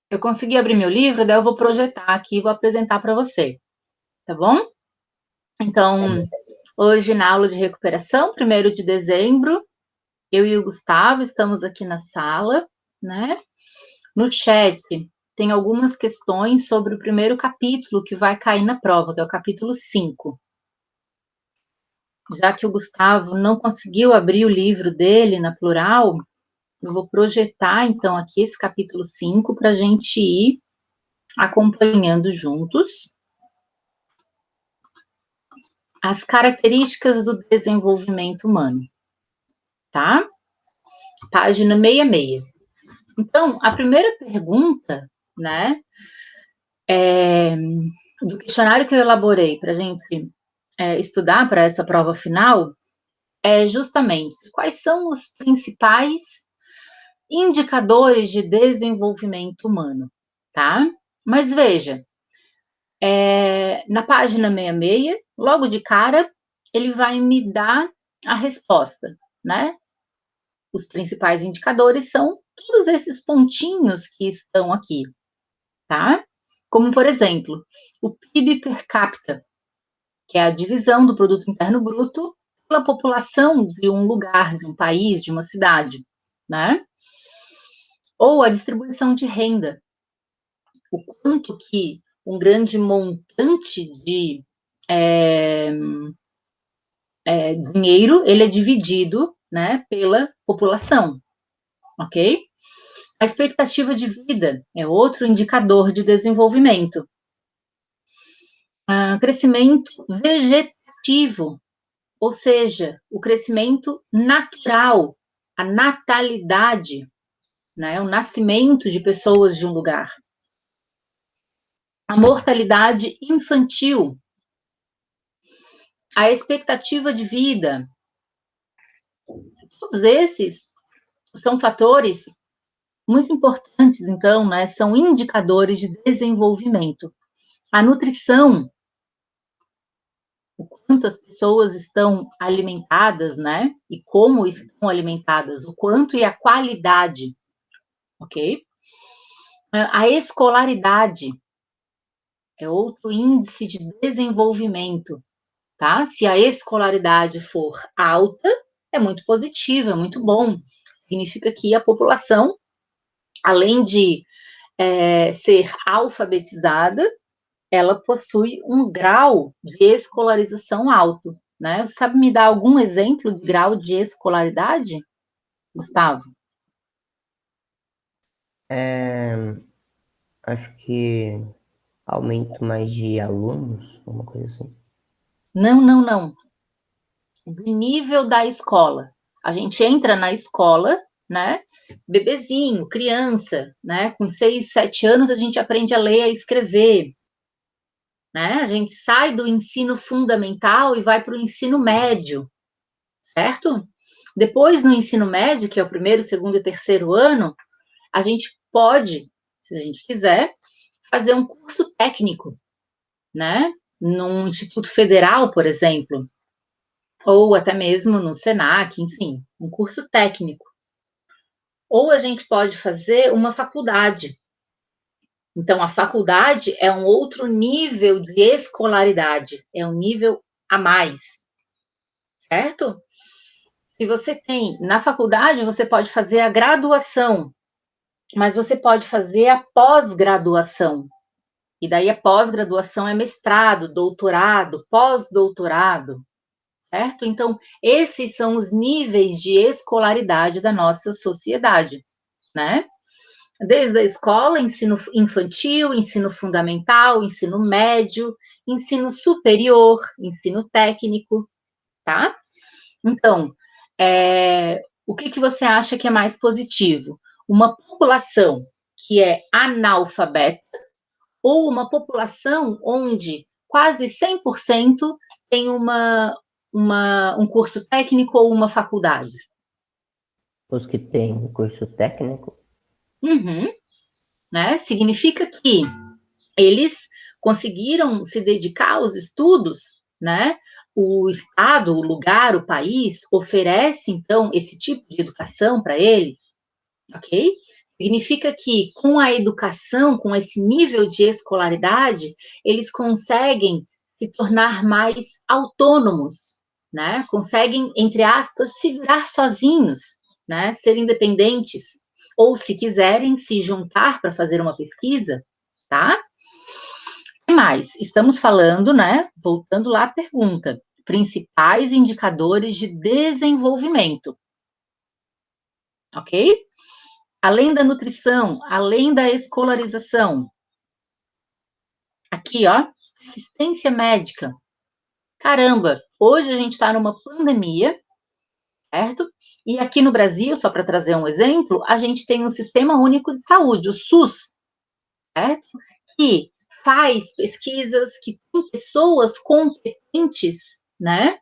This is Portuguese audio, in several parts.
Eu consegui abrir meu livro, daí eu vou projetar aqui e vou apresentar para você, tá bom? Então, hoje na aula de recuperação, 1º de dezembro, eu e o Gustavo estamos aqui na sala, né? No chat tem algumas questões sobre o primeiro capítulo que vai cair na prova, que é o capítulo 5. Já que o Gustavo não conseguiu abrir o livro dele na plural, eu vou projetar, então, aqui esse capítulo 5 para a gente ir acompanhando juntos. As características do desenvolvimento humano, tá? Página 66. Então, a primeira pergunta, né, do questionário que eu elaborei para a gente estudar para essa prova final, é justamente quais são os principais indicadores de desenvolvimento humano, tá? Mas veja, na página 66, logo de cara, ele vai me dar a resposta, né? Os principais indicadores são todos esses pontinhos que estão aqui, tá? Como, por exemplo, o PIB per capita, que é a divisão do produto interno bruto pela população de um lugar, de um país, de uma cidade, né? Ou a distribuição de renda, o quanto que um grande montante de dinheiro, ele é dividido, né, pela população, ok? A expectativa de vida é outro indicador de desenvolvimento. Crescimento vegetativo, ou seja, o crescimento natural, a natalidade, né, o nascimento de pessoas de um lugar. A mortalidade infantil, a expectativa de vida. Todos esses são fatores muito importantes, então, né, são indicadores de desenvolvimento. A nutrição, o quanto as pessoas estão alimentadas, né, e como estão alimentadas, o quanto e a qualidade, ok? A escolaridade é outro índice de desenvolvimento, tá? Se a escolaridade for alta, é muito positivo, é muito bom. Significa que a população, além de ser alfabetizada, ela possui um grau de escolarização alto, né? Você sabe me dar algum exemplo de grau de escolaridade, Gustavo? Acho que aumento mais de alunos, uma coisa assim. Não, não, não. Do nível da escola. A gente entra na escola, né? Bebezinho, criança, né? Com 6, 7 anos a gente aprende a ler, a escrever, né? A gente sai do ensino fundamental e vai para o ensino médio, certo? Depois, no ensino médio, que é o 1º, 2º e 3º ano, a gente pode, se a gente quiser, fazer um curso técnico, né? Num instituto federal, por exemplo, ou até mesmo no Senac, enfim, um curso técnico. Ou a gente pode fazer uma faculdade. Então, a faculdade é um outro nível de escolaridade, é um nível a mais, certo? Se você tem, na faculdade, você pode fazer a graduação, mas você pode fazer a pós-graduação. E daí a pós-graduação é mestrado, doutorado, pós-doutorado, certo? Então, esses são os níveis de escolaridade da nossa sociedade, né? Desde a escola, ensino infantil, ensino fundamental, ensino médio, ensino superior, ensino técnico, tá? Então, o que você acha que é mais positivo? Uma população que é analfabeta ou uma população onde quase 100% tem um curso técnico ou uma faculdade? Os que têm curso técnico, Uhum, né? Significa que eles conseguiram se dedicar aos estudos, né? O Estado, o lugar, o país oferece, então, esse tipo de educação para eles, ok? Significa que, com a educação, com esse nível de escolaridade, eles conseguem se tornar mais autônomos, né? Conseguem, entre aspas, se virar sozinhos, né? Ser independentes, ou se quiserem se juntar para fazer uma pesquisa, tá? O que mais? Estamos falando, né? Voltando lá à pergunta, principais indicadores de desenvolvimento, ok? Além da nutrição, além da escolarização, aqui, ó, assistência médica. Caramba, hoje a gente está numa pandemia, certo? E aqui no Brasil, só para trazer um exemplo, a gente tem um Sistema Único de Saúde, o SUS, certo? Que faz pesquisas, que tem pessoas competentes, né,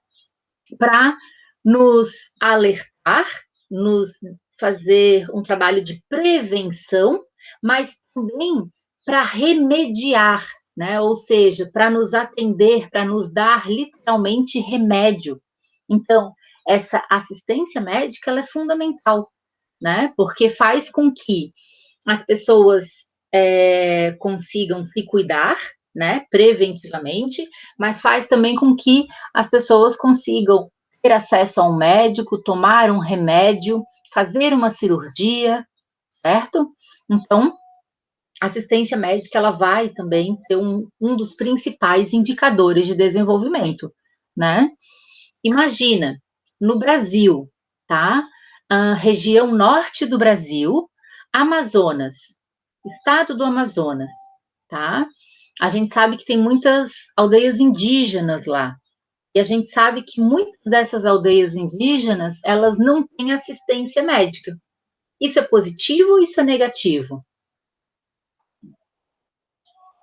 para nos alertar, nos fazer um trabalho de prevenção, mas também para remediar, né? Ou seja, para nos atender, para nos dar literalmente remédio. Então, essa assistência médica ela é fundamental, né? Porque faz com que as pessoas consigam se cuidar, né, preventivamente, mas faz também com que as pessoas consigam ter acesso a um médico, tomar um remédio, fazer uma cirurgia, certo? Então, a assistência médica, ela vai também ser um dos principais indicadores de desenvolvimento, né? Imagina, no Brasil, tá? A região norte do Brasil, Amazonas, estado do Amazonas, tá? A gente sabe que tem muitas aldeias indígenas lá. E a gente sabe que muitas dessas aldeias indígenas, elas não têm assistência médica. Isso é positivo ou isso é negativo?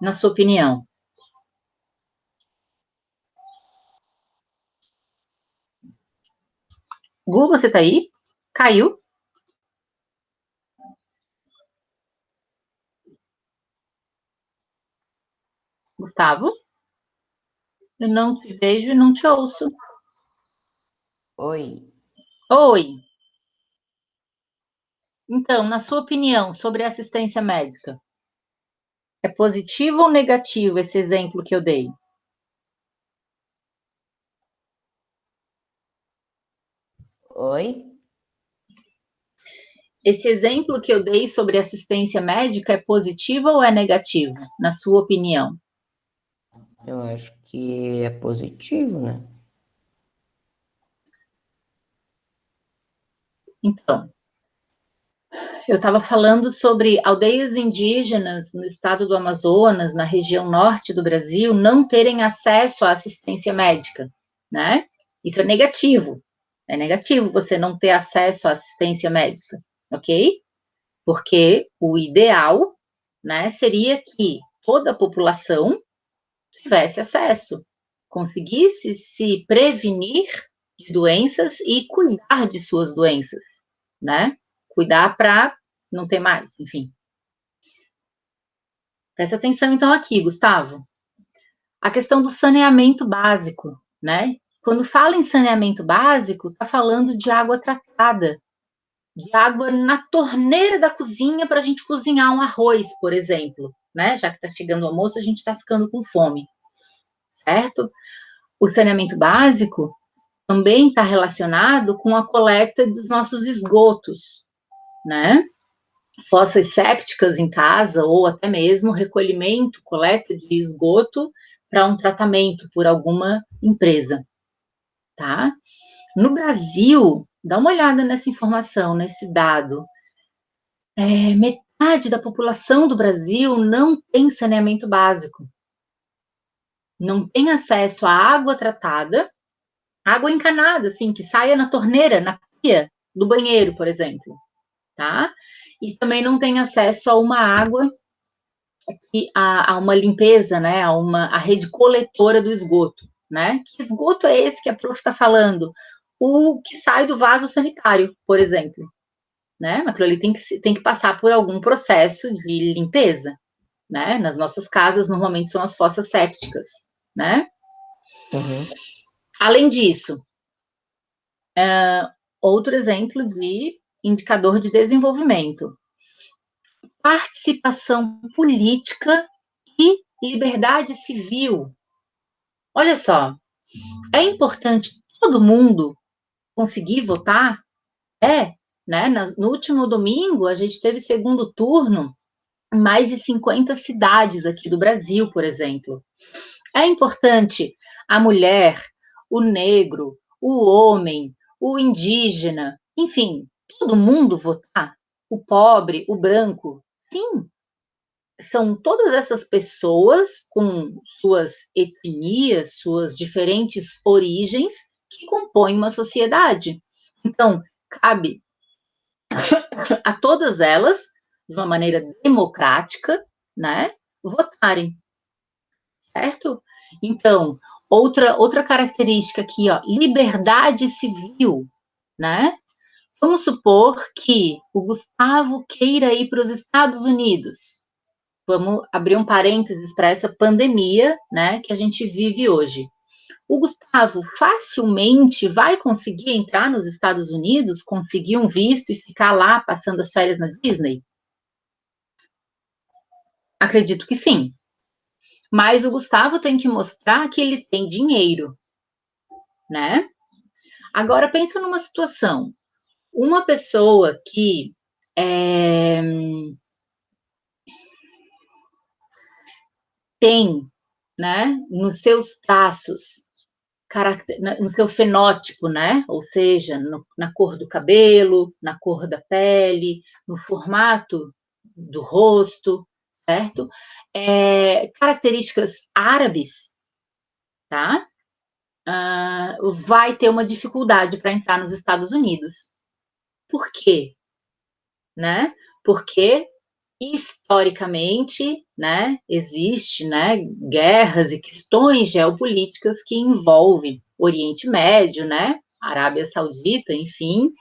Na sua opinião? Gu, você tá aí? Caiu? Gustavo? Eu não te vejo e não te ouço. Oi. Oi. Então, na sua opinião sobre a assistência médica, é positivo ou negativo esse exemplo que eu dei? Oi? Esse exemplo que eu dei sobre assistência médica é positivo ou é negativo, na sua opinião? Eu acho que é positivo, né? Então, eu estava falando sobre aldeias indígenas no estado do Amazonas, na região norte do Brasil, não terem acesso à assistência médica, né? Isso é negativo. É negativo você não ter acesso à assistência médica, ok? Porque o ideal, né, seria que toda a população tivesse acesso, conseguisse se prevenir de doenças e cuidar de suas doenças, né? Cuidar para não ter mais, enfim. Presta atenção então aqui, Gustavo. A questão do saneamento básico, né? Quando fala em saneamento básico, está falando de água tratada, de água na torneira da cozinha para a gente cozinhar um arroz, por exemplo, né? Já que está chegando o almoço, a gente está ficando com fome, certo? O saneamento básico também está relacionado com a coleta dos nossos esgotos, né? Fossas sépticas em casa ou até mesmo recolhimento, coleta de esgoto para um tratamento por alguma empresa, tá? No Brasil, dá uma olhada nessa informação, nesse dado. Metade da população do Brasil não tem saneamento básico, não tem acesso à água tratada, água encanada, assim, que saia na torneira, na pia do banheiro, por exemplo, tá? E também não tem acesso a uma água, a uma limpeza, né? A rede coletora do esgoto, né? Que esgoto é esse que a prof está falando? O que sai do vaso sanitário, por exemplo, né? Aquilo ali tem que passar por algum processo de limpeza, né? Nas nossas casas, normalmente são as fossas sépticas, né? Uhum. Além disso, outro exemplo de indicador de desenvolvimento. participação política e liberdade civil. Olha só, é importante todo mundo conseguir votar? Né? No último domingo, a gente teve segundo turno em mais de 50 cidades aqui do Brasil, por exemplo. É importante a mulher, o negro, o homem, o indígena, enfim, todo mundo votar? O pobre, o branco? Sim, são todas essas pessoas com suas etnias, suas diferentes origens, que compõem uma sociedade. Então, cabe a todas elas, de uma maneira democrática, né, votarem, certo? Então, outra característica aqui, ó, liberdade civil, né? Vamos supor que o Gustavo queira ir para os Estados Unidos. Vamos abrir um parênteses para essa pandemia, né, que a gente vive hoje. O Gustavo facilmente vai conseguir entrar nos Estados Unidos, conseguir um visto e ficar lá passando as férias na Disney? Acredito que sim. Mas o Gustavo tem que mostrar que ele tem dinheiro, né? Agora pensa numa situação. Uma pessoa que tem, né, nos seus traços, no seu fenótipo, né? Ou seja, na cor do cabelo, na cor da pele, no formato do rosto, certo? Características árabes, tá? Vai ter uma dificuldade para entrar nos Estados Unidos. Por quê? Né? Porque historicamente, né, existe, né, guerras e questões geopolíticas que envolvem Oriente Médio, né, Arábia Saudita, enfim,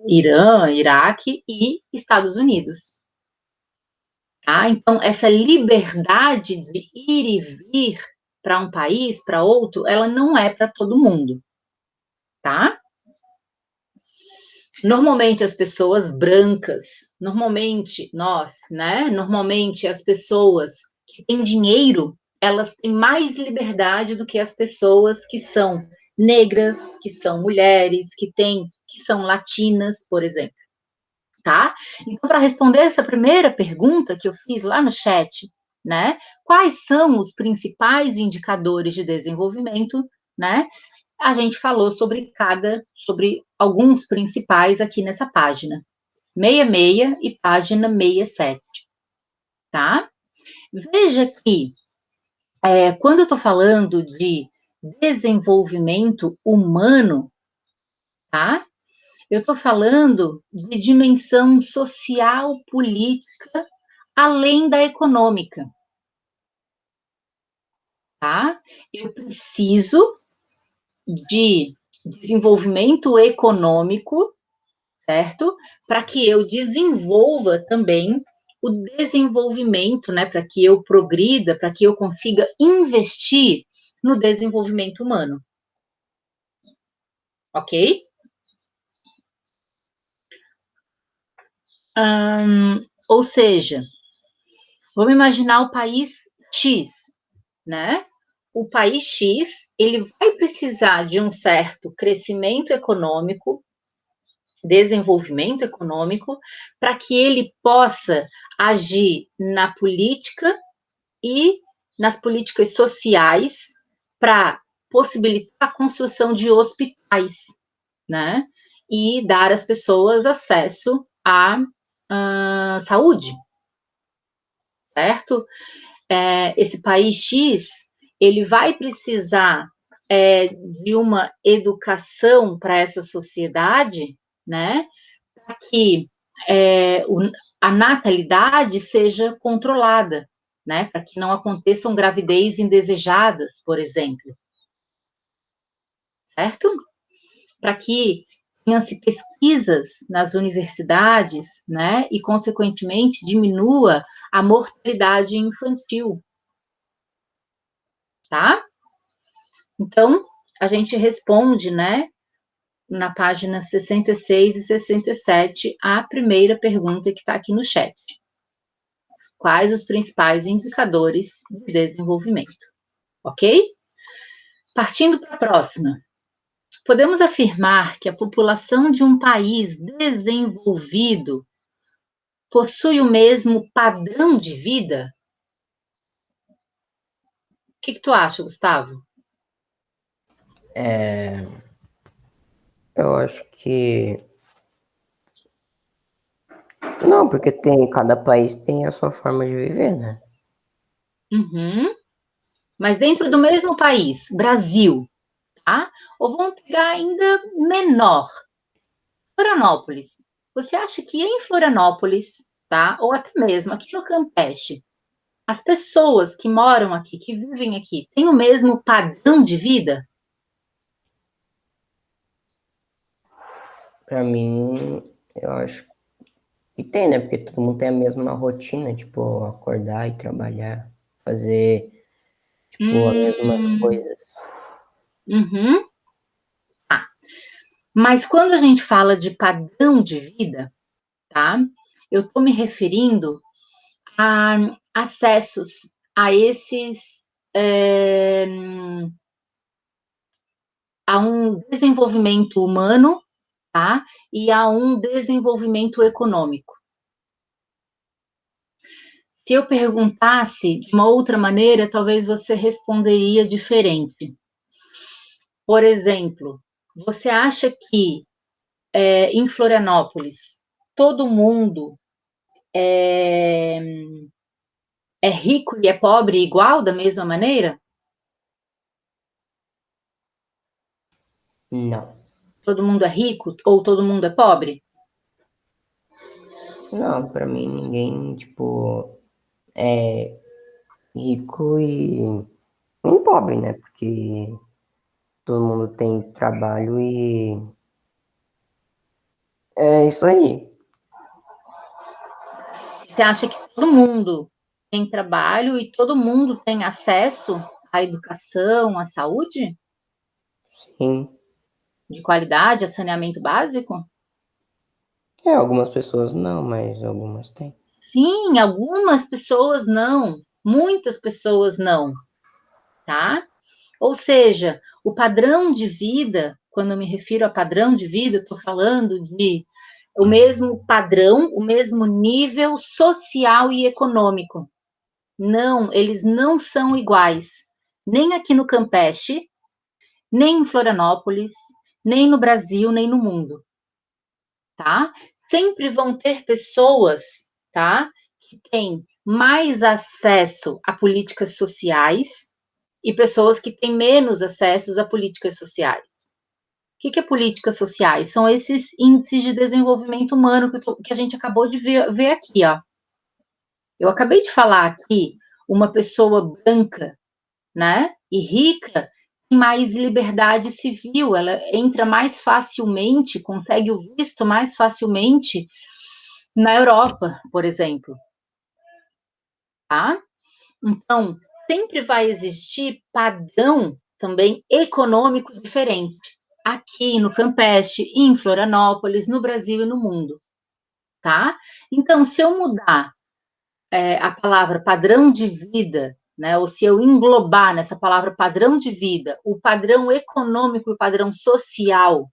Irã, Iraque e Estados Unidos. Tá? Então, essa liberdade de ir e vir para um país, para outro, ela não é para todo mundo, tá? Normalmente as pessoas brancas, normalmente nós, né? Normalmente as pessoas que têm dinheiro, elas têm mais liberdade do que as pessoas que são negras, que são mulheres, que são latinas, por exemplo, tá? Então, para responder essa primeira pergunta que eu fiz lá no chat, né? Quais são os principais indicadores de desenvolvimento, né? A gente falou sobre alguns principais aqui nessa página. 66 e página 67, tá? Veja que, quando eu estou falando de desenvolvimento humano, tá? Eu estou falando de dimensão social, política, além da econômica, tá? Eu preciso de desenvolvimento econômico, certo? Para que eu desenvolva também o desenvolvimento, né? Para que eu progrida, para que eu consiga investir no desenvolvimento humano. Ok? Ou seja, vamos imaginar o país X, né? O país X, ele vai precisar de um certo crescimento econômico, desenvolvimento econômico, para que ele possa agir na política e nas políticas sociais para possibilitar a construção de hospitais, né? E dar às pessoas acesso à saúde, certo? Esse país X, ele vai precisar de uma educação para essa sociedade, né, para que a natalidade seja controlada, né, para que não aconteçam gravidez indesejadas, por exemplo, certo? Para que tenha-se pesquisas nas universidades, né, e, consequentemente, diminua a mortalidade infantil, tá? Então, a gente responde, né, na página 66 e 67, a primeira pergunta que está aqui no chat. quais os principais indicadores de desenvolvimento, ok? Partindo para a próxima. Podemos afirmar que a população de um país desenvolvido possui o mesmo padrão de vida? O que tu acha, Gustavo? Eu acho que não, porque cada país tem a sua forma de viver, né? Uhum. Mas dentro do mesmo país, Brasil, tá? Ou vamos pegar ainda menor, Florianópolis. Você acha que em Florianópolis, tá? Ou até mesmo aqui no Campeche, as pessoas que moram aqui, que vivem aqui, têm o mesmo padrão de vida? Pra mim, eu acho que tem, né? Porque todo mundo tem a mesma rotina, tipo, acordar e trabalhar, fazer, tipo, as mesmas Hum, coisas. uhum. Mas quando a gente fala de padrão de vida, tá? Eu estou me referindo a acessos a esses, a um desenvolvimento humano, tá? E a um desenvolvimento econômico. Se eu perguntasse de uma outra maneira, talvez você responderia diferente. Por exemplo, você acha que em Florianópolis todo mundo é rico e é pobre igual, da mesma maneira? Não. Todo mundo é rico ou todo mundo é pobre? Não, pra mim ninguém, tipo, é rico e nem pobre, né? Porque todo mundo tem trabalho e é isso aí. Você acha que todo mundo tem trabalho e todo mundo tem acesso à educação, à saúde Sim. de qualidade, a saneamento básico? É, algumas pessoas não, mas algumas têm. Sim, algumas pessoas não, muitas pessoas não, tá? Ou seja, o padrão de vida, quando eu me refiro a padrão de vida, eu estou falando de o mesmo padrão, o mesmo nível social e econômico. Não, eles não são iguais. Nem aqui no Campeche, nem em Florianópolis, nem no Brasil, nem no mundo, tá? Sempre vão ter pessoas, tá? Que têm mais acesso a políticas sociais e pessoas que têm menos acessos a políticas sociais. O que é políticas sociais? São esses índices de desenvolvimento humano que a gente acabou de ver aqui, ó. Eu acabei de falar aqui, uma pessoa branca, né, e rica, tem mais liberdade civil, ela entra mais facilmente, consegue o visto mais facilmente na Europa, por exemplo, tá? Então, sempre vai existir padrão também econômico diferente, aqui no Campeche, em Florianópolis, no Brasil e no mundo, tá? Então, se eu mudar a palavra padrão de vida, né, ou se eu englobar nessa palavra padrão de vida o padrão econômico e o padrão social,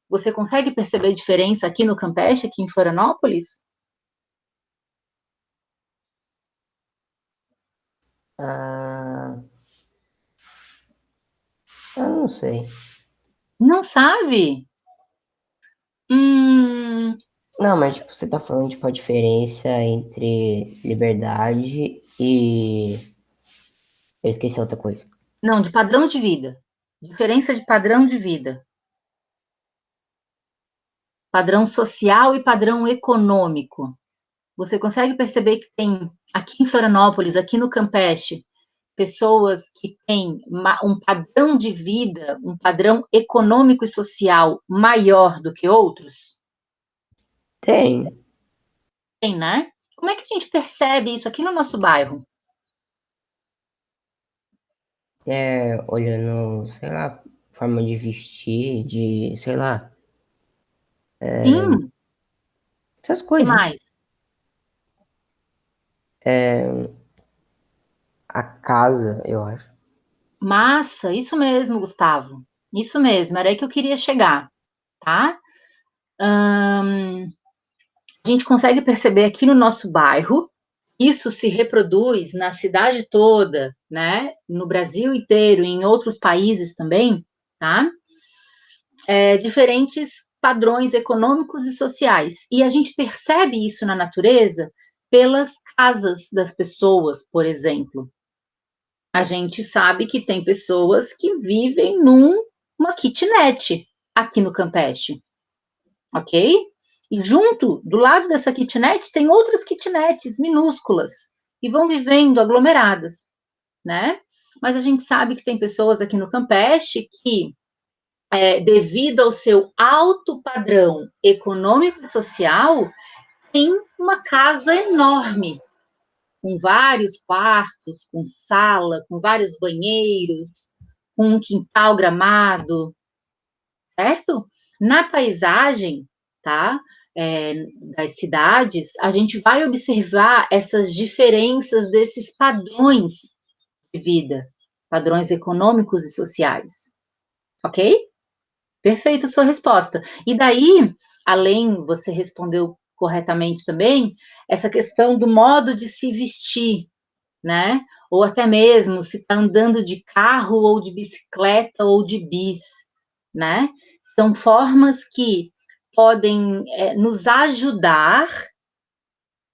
você consegue perceber a diferença aqui no Campeche, aqui em Florianópolis? Ah, eu não sei. Não sabe? Hum, Não, mas tipo, você tá falando tipo a diferença entre liberdade e eu esqueci outra coisa. não, de padrão de vida. Diferença de padrão de vida. Padrão social e padrão econômico. Você consegue perceber que tem aqui em Florianópolis, aqui no Campeche, pessoas que têm um padrão de vida, um padrão econômico e social maior do que outros? Tem. Tem, né? Como é que a gente percebe isso aqui no nosso bairro? É, olhando, sei lá, forma de vestir, de, sei lá, Sim, o essas que coisas. mais? A casa, eu acho. Massa, isso mesmo, Gustavo. Isso mesmo, era aí que eu queria chegar, tá? A gente consegue perceber aqui no nosso bairro, isso se reproduz na cidade toda, né? No Brasil inteiro e em outros países também, tá? Diferentes padrões econômicos e sociais. E a gente percebe isso na natureza pelas casas das pessoas, por exemplo. A gente sabe que tem pessoas que vivem numa kitnet aqui no Campeche, ok? E junto, do lado dessa kitnet, tem outras kitnets minúsculas e vão vivendo aglomeradas, né? Mas a gente sabe que tem pessoas aqui no Campeche que, devido ao seu alto padrão econômico e social, tem uma casa enorme, com vários quartos, com sala, com vários banheiros, com um quintal gramado, certo? Na paisagem, tá? Das cidades, a gente vai observar essas diferenças desses padrões de vida, padrões econômicos e sociais, ok? Perfeita sua resposta. E daí, além, você respondeu corretamente também, essa questão do modo de se vestir, né? Ou até mesmo se está andando de carro ou de bicicleta ou de bis, né? São formas que podem nos ajudar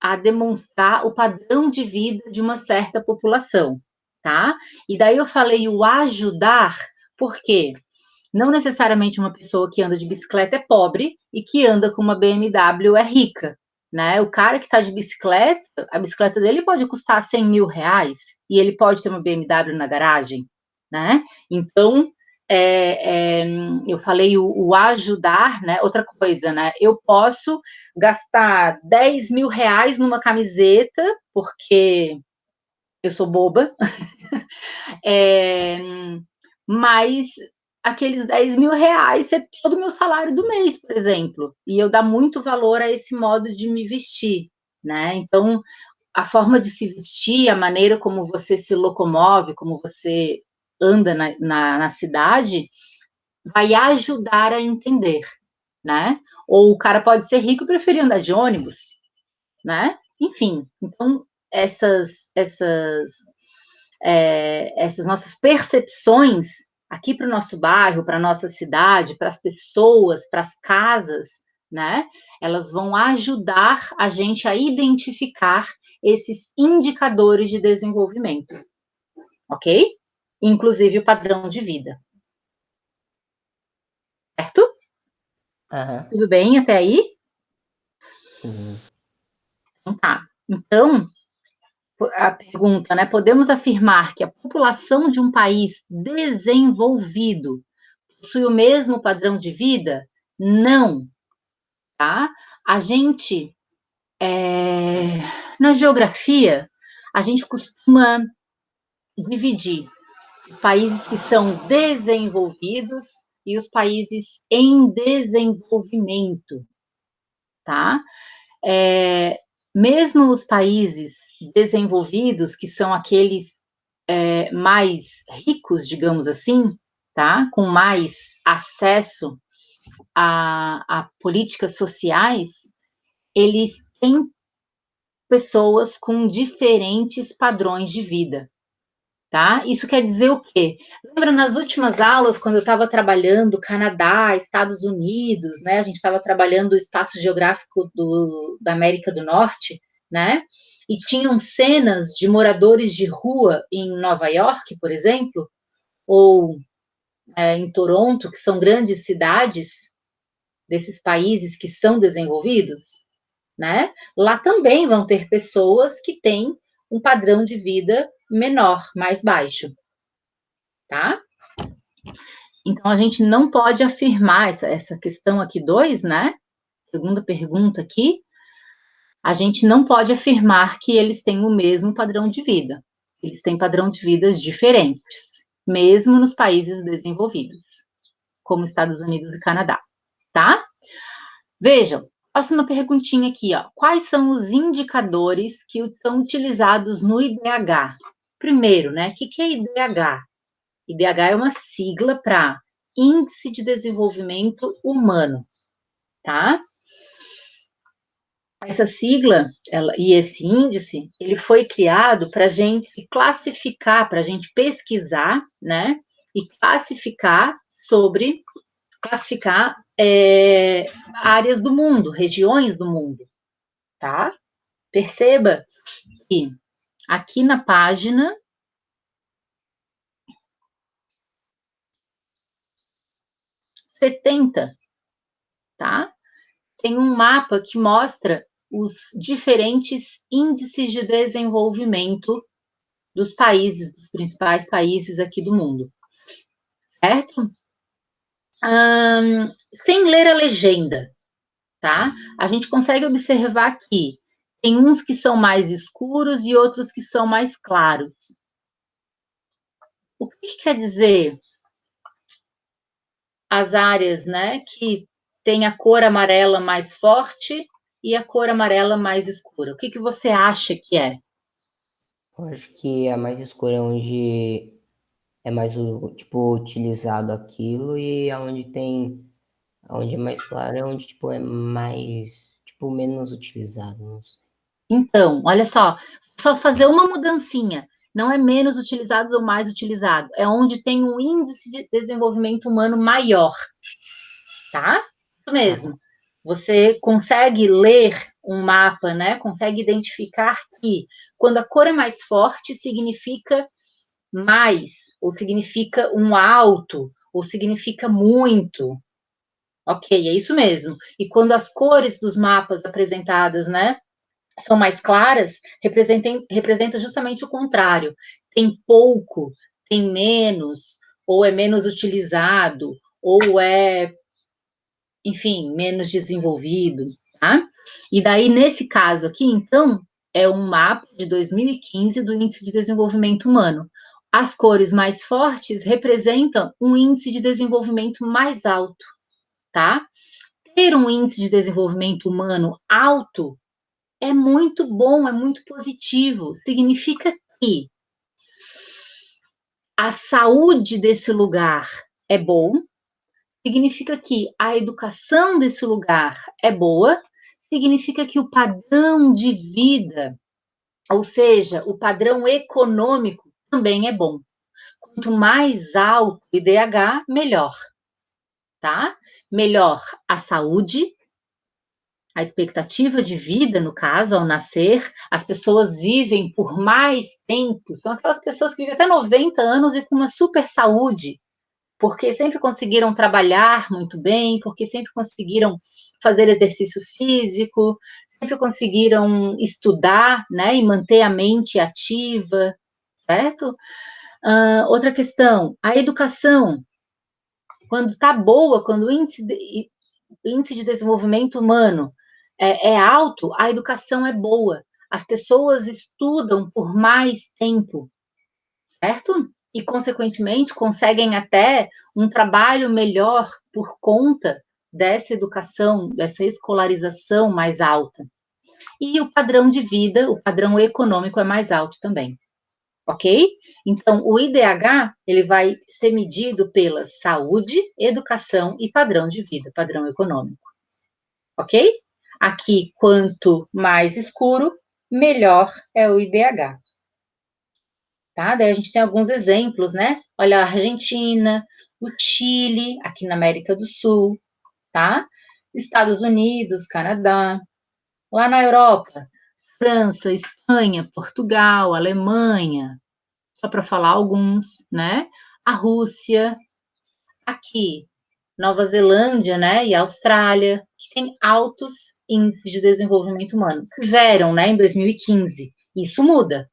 a demonstrar o padrão de vida de uma certa população, tá? E daí eu falei o ajudar, porque não necessariamente uma pessoa que anda de bicicleta é pobre e que anda com uma BMW é rica, né? O cara que está de bicicleta, a bicicleta dele pode custar 100 mil reais e ele pode ter uma BMW na garagem, né? Então, eu falei o ajudar, né? Outra coisa, né? Eu posso gastar 10 mil reais numa camiseta, porque eu sou boba, é, mas aqueles 10 mil reais é todo o meu salário do mês, por exemplo, e eu dar muito valor a esse modo de me vestir, né? Então, a forma de se vestir, a maneira como você se locomove, como você anda na cidade, vai ajudar a entender, né? Ou o cara pode ser rico e preferir andar de ônibus, né? Enfim, então essas nossas percepções aqui para o nosso bairro, para a nossa cidade, para as pessoas, para as casas, né? Elas vão ajudar a gente a identificar esses indicadores de desenvolvimento, ok? Inclusive o padrão de vida. Certo? Aham. Tudo bem até aí? Sim. Então tá. Então, a pergunta, né? Podemos afirmar que a população de um país desenvolvido possui o mesmo padrão de vida? Não, tá? A gente, na geografia, a gente costuma dividir países que são desenvolvidos e os países em desenvolvimento, tá? Mesmo os países desenvolvidos, que são aqueles mais ricos, digamos assim, tá? Com mais acesso a políticas sociais, eles têm pessoas com diferentes padrões de vida, tá? Isso quer dizer o quê? Lembra nas últimas aulas, quando eu estava trabalhando Canadá, Estados Unidos, né? A gente estava trabalhando o espaço geográfico da América do Norte, né? E tinham cenas de moradores de rua em Nova York, por exemplo, ou em Toronto, que são grandes cidades desses países que são desenvolvidos, né? Lá também vão ter pessoas que têm um padrão de vida menor, mais baixo, tá? Então, a gente não pode afirmar essa questão aqui 2, né? Segunda pergunta aqui, a gente não pode afirmar que eles têm o mesmo padrão de vida. Eles têm padrão de vidas diferentes, mesmo nos países desenvolvidos, como Estados Unidos e Canadá, tá? Vejam, Próxima perguntinha aqui, ó. Quais são os indicadores que são utilizados no IDH? Primeiro, né? O que é IDH? IDH é uma sigla para Índice de Desenvolvimento Humano, tá? Essa sigla e esse índice, ele foi criado para a gente classificar, para a gente pesquisar, né? E classificar áreas do mundo, regiões do mundo, tá? Perceba que aqui na página 70, tá? Tem um mapa que mostra os diferentes índices de desenvolvimento dos países, dos principais países aqui do mundo, certo? Sem ler a legenda, tá? A gente consegue observar que tem uns que são mais escuros e outros que são mais claros. O que quer dizer as áreas, né, que tem a cor amarela mais forte e a cor amarela mais escura? O que você acha que é? Eu acho que a mais escura é onde é mais, tipo, utilizado aquilo e aonde é mais claro é onde, tipo, é mais, tipo, menos utilizado, não sei. Então, olha só fazer uma mudancinha. Não é menos utilizado ou mais utilizado, é onde tem um índice de desenvolvimento humano maior, tá? Isso mesmo. Aham. Você consegue ler um mapa, né? Consegue identificar que quando a cor é mais forte, significa mais, ou significa um alto, ou significa muito. Ok, é isso mesmo. E quando as cores dos mapas apresentadas, né, são mais claras, representa justamente o contrário. Tem pouco, tem menos, ou é menos utilizado, ou é, enfim, menos desenvolvido, tá? E daí, nesse caso aqui, então, é um mapa de 2015 do Índice de Desenvolvimento Humano. As cores mais fortes representam um índice de desenvolvimento mais alto, tá? Ter um índice de desenvolvimento humano alto é muito bom, é muito positivo. Significa que a saúde desse lugar é bom, significa que a educação desse lugar é boa, significa que o padrão de vida, ou seja, o padrão econômico, também é bom. Quanto mais alto o IDH, melhor, tá? Melhor a saúde, a expectativa de vida, no caso, ao nascer, as pessoas vivem por mais tempo. São aquelas pessoas que vivem até 90 anos e com uma super saúde, porque sempre conseguiram trabalhar muito bem, porque sempre conseguiram fazer exercício físico, sempre conseguiram estudar, né, e manter a mente ativa, certo? Outra questão, a educação, quando está boa, quando o índice de desenvolvimento humano é alto, a educação é boa. As pessoas estudam por mais tempo, certo? E, consequentemente, conseguem até um trabalho melhor por conta dessa educação, dessa escolarização mais alta. E o padrão de vida, o padrão econômico é mais alto também, ok? Então, o IDH, ele vai ser medido pela saúde, educação e padrão de vida, padrão econômico, ok? Aqui, quanto mais escuro, melhor é o IDH. Tá? Daí a gente tem alguns exemplos, né? Olha, a Argentina, o Chile, aqui na América do Sul, tá? Estados Unidos, Canadá. Lá na Europa, França, Espanha, Portugal, Alemanha, só para falar alguns, né? A Rússia, aqui, Nova Zelândia, né? E a Austrália, que tem altos índices de desenvolvimento humano. Tiveram, né? Em 2015. Isso muda.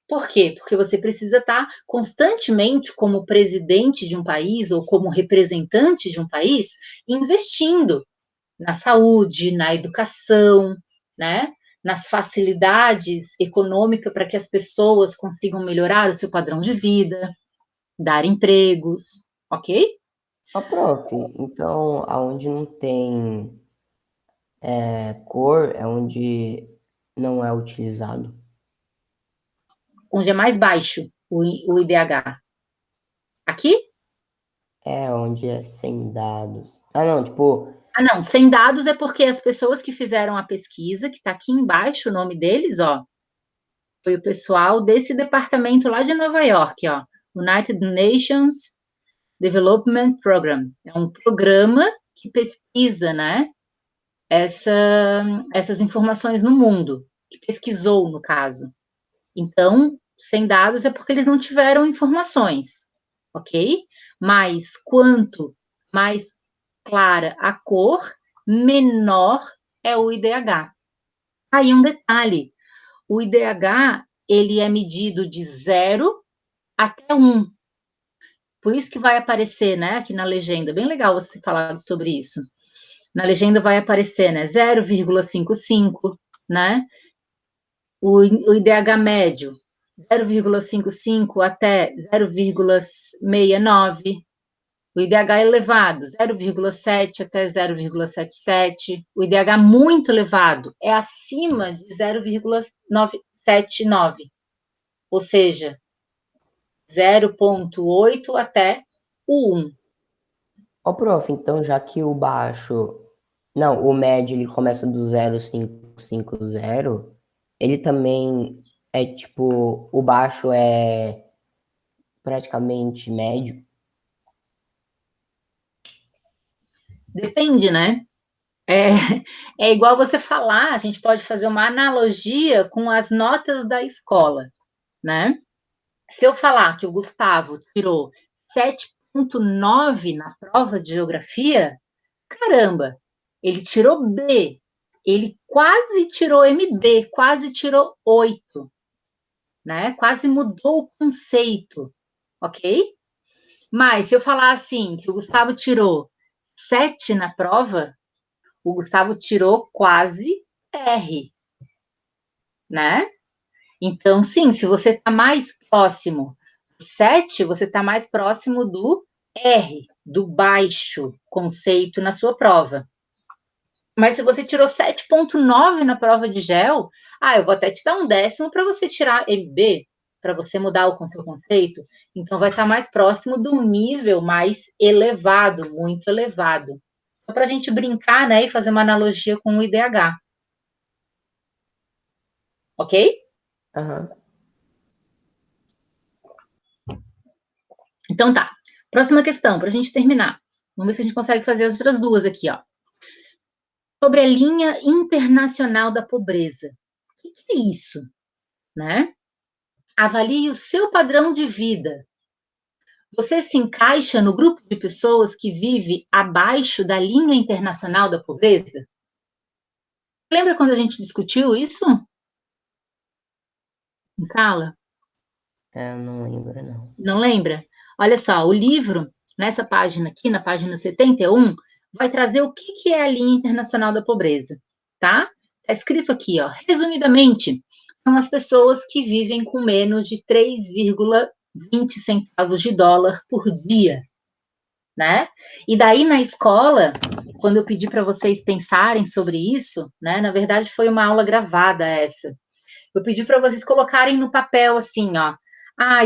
Por quê? Porque você precisa estar constantemente, como presidente de um país ou como representante de um país, investindo na saúde, na educação, né? Nas facilidades econômicas para que as pessoas consigam melhorar o seu padrão de vida, dar empregos, ok? Ó, prof, então, aonde não tem Cor é onde não é utilizado. Onde é mais baixo o IDH? Aqui? É onde é sem dados. Ah, não, tipo, Ah, não, sem dados é porque as pessoas que fizeram a pesquisa, que está aqui embaixo o nome deles, ó, foi o pessoal desse departamento lá de Nova York, ó, United Nations Development Program. É um programa que pesquisa, né, essas informações no mundo, que pesquisou, no caso. Então, sem dados é porque eles não tiveram informações, ok? Mas quanto mais clara a cor, menor é o IDH. Aí um detalhe, o IDH, ele é medido de 0 até 1. Por isso que vai aparecer, né, aqui na legenda, bem legal você falar sobre isso. Na legenda vai aparecer, né, 0,55, né, o IDH médio, 0,55 até 0,69, o IDH elevado, 0,7 até 0,77, o IDH muito elevado é acima de 0,979, ou seja, 0,8 até o 1. ó, prof, então já que o baixo. Não, o médio ele começa do 0,550, ele também é tipo. O baixo é praticamente médio. Depende, né? É, é igual você falar, a gente pode fazer uma analogia com as notas da escola, né? Se eu falar que o Gustavo tirou 7,9 na prova de geografia, caramba, ele tirou B, ele quase tirou MB, quase tirou 8, né? Quase mudou o conceito, ok? Mas se eu falar assim, que o Gustavo tirou 7 na prova, o Gustavo tirou quase R, né? Então, sim, se você está mais próximo do 7, você está mais próximo do R, do baixo conceito na sua prova. Mas se você tirou 7,9 na prova de gel, eu vou até te dar um décimo para você tirar MB, para você mudar o seu conceito. Então, vai estar mais próximo do nível mais elevado, muito elevado. Só para a gente brincar, né, e fazer uma analogia com o IDH. Ok? Aham. Então tá. Próxima questão, para a gente terminar. Vamos ver se a gente consegue fazer as outras duas aqui, ó. Sobre a linha internacional da pobreza. O que é isso? Né? Avalie o seu padrão de vida. Você se encaixa no grupo de pessoas que vive abaixo da linha internacional da pobreza? Lembra quando a gente discutiu isso? Carla? Não lembro, não. Não lembra? Olha só, o livro, nessa página aqui, na página 71, vai trazer o que é a linha internacional da pobreza, tá? Está escrito aqui, ó, resumidamente, são as pessoas que vivem com menos de 3,20 centavos de dólar por dia, né? E daí na escola, quando eu pedi para vocês pensarem sobre isso, né? Na verdade, foi uma aula gravada essa. Eu pedi para vocês colocarem no papel assim, ó.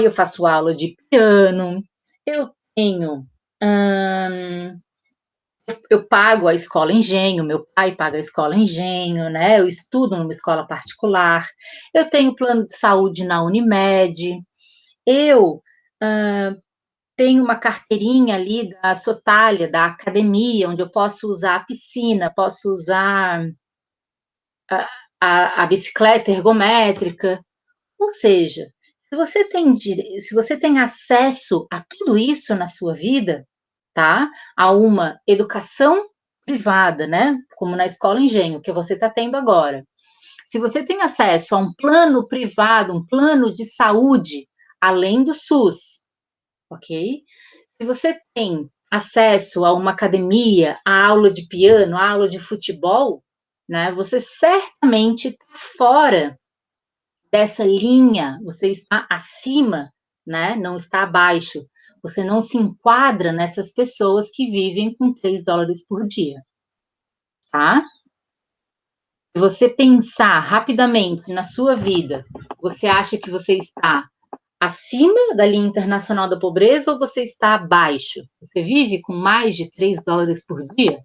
Eu faço aula de piano, eu tenho. Eu pago a escola Engenho, meu pai paga a escola Engenho, né? Eu estudo numa escola particular, eu tenho plano de saúde na Unimed, eu tenho uma carteirinha ali da Sotália, da academia, onde eu posso usar a piscina, posso usar a bicicleta ergométrica. Ou seja, se você tem acesso a tudo isso na sua vida, tá? A uma educação privada, né? Como na Escola Engenho, que você está tendo agora. Se você tem acesso a um plano privado, um plano de saúde, além do SUS, ok? Se você tem acesso a uma academia, a aula de piano, a aula de futebol, né? Você certamente está fora dessa linha, você está acima, né? Não está abaixo. Você não se enquadra nessas pessoas que vivem com 3 dólares por dia, tá? Se você pensar rapidamente na sua vida, você acha que você está acima da linha internacional da pobreza ou você está abaixo? Você vive com mais de $3 por dia?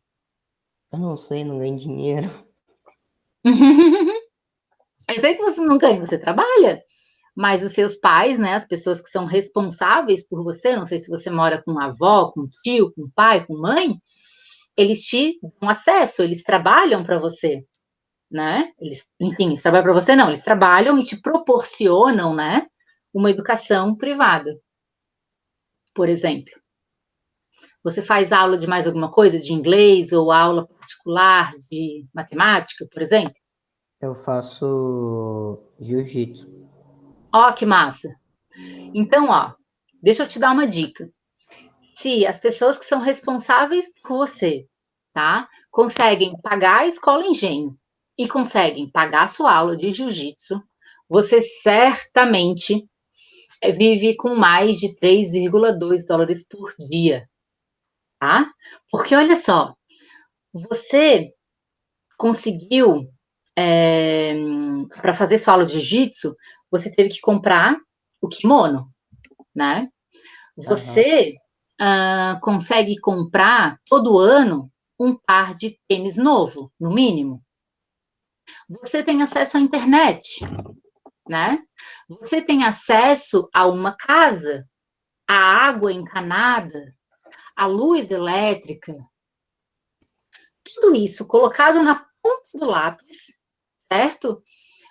Eu não sei, não ganho dinheiro. Eu sei que você não ganha, você trabalha, mas os seus pais, né, as pessoas que são responsáveis por você, não sei se você mora com avó, com tio, com pai, com mãe, eles te dão acesso, eles trabalham para você, né? Enfim, eles trabalham para você, não, eles trabalham e te proporcionam, né, uma educação privada, por exemplo. Você faz aula de mais alguma coisa, de inglês ou aula particular de matemática, por exemplo? Eu faço jiu-jitsu. Ó, que massa. Então, ó, deixa eu te dar uma dica. Se as pessoas que são responsáveis por você, tá, conseguem pagar a escola engenho e conseguem pagar a sua aula de jiu-jitsu, você certamente vive com mais de $3,2 por dia, tá? Porque olha só, você conseguiu, para fazer sua aula de jiu-jitsu, você teve que comprar o kimono, né? Aham. Você consegue comprar todo ano um par de tênis novo, no mínimo. Você tem acesso à internet, né? Você tem acesso a uma casa, a água encanada, a luz elétrica. Tudo isso colocado na ponta do lápis, certo?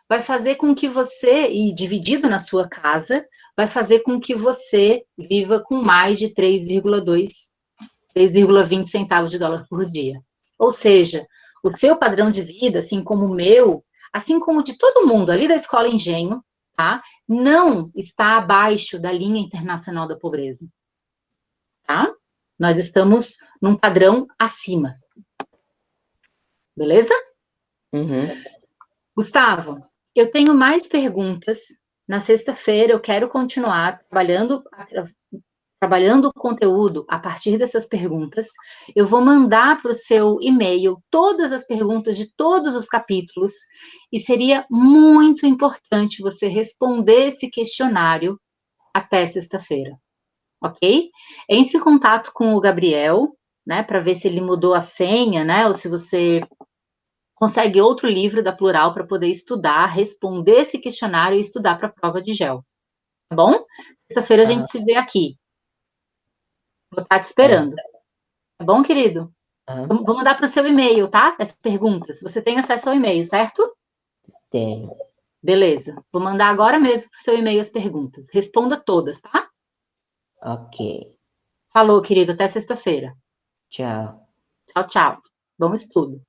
Vai fazer com que você, e dividido na sua casa, vai fazer com que você viva com mais de 3,20 centavos de dólar por dia. Ou seja, o seu padrão de vida, assim como o meu, assim como de todo mundo ali da Escola Engenho, tá? Não está abaixo da linha internacional da pobreza, tá? Nós estamos num padrão acima, beleza? Uhum. Gustavo, eu tenho mais perguntas. Na sexta-feira eu quero continuar trabalhando o conteúdo a partir dessas perguntas. Eu vou mandar para o seu e-mail todas as perguntas de todos os capítulos e seria muito importante você responder esse questionário até sexta-feira, ok? Entre em contato com o Gabriel, né, para ver se ele mudou a senha, né, ou se você consegue outro livro da Plural para poder estudar, responder esse questionário e estudar para a prova de GEL, tá bom? Sexta-feira a gente Aham. se vê aqui. Vou estar te Tá bom. esperando. Tá bom, querido? Aham. Vou mandar para o seu e-mail, tá? As perguntas. Você tem acesso ao e-mail, certo? Tenho. Beleza. Vou mandar agora mesmo para o seu e-mail as perguntas. Responda todas, tá? Ok. Falou, querido. Até sexta-feira. Tchau. Tchau, tchau. Bom estudo.